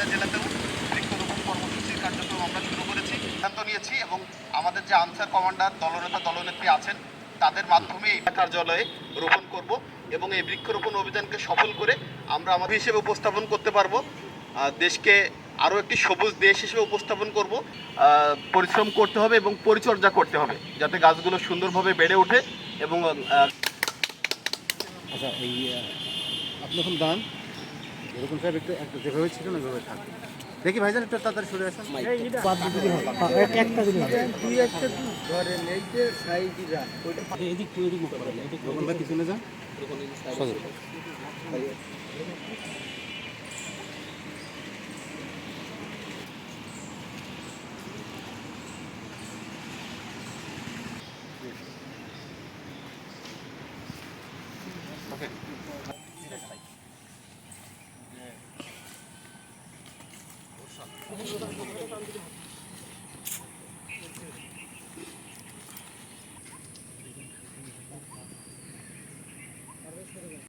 ঝিনাইদহ জেলাতেও বৃক্ষরোপণ কর্মসূচির কার্যক্রম আমরা শুরু করেছি, সিদ্ধান্ত নিয়েছি এবং আমাদের যে আনসার কমান্ডার দলনেতা দলনেত্রী আছেন তাদের মাধ্যমে এই কার্যালয়ে রোপণ করব এবং এই বৃক্ষরোপণ অভিযানকে সফল করে আমরা আমাদের হিসেবে উপস্থাপন করতে পারবো, দেশকে আরও একটি সবুজ দেশ হিসেবে উপস্থাপন করব। পরিশ্রম করতে হবে এবং পরিচর্যা করতে হবে যাতে গাছগুলো সুন্দরভাবে বেড়ে ওঠে এবং আচ্ছা এই আপনি এখন দান এরকম সাহেব একটু যেভাবে ছিল না ওইভাবে থাকবে। দেখি ভাইজান একটু তাড়াতাড়ি সরে আসুন। পিছনে যান। ওকে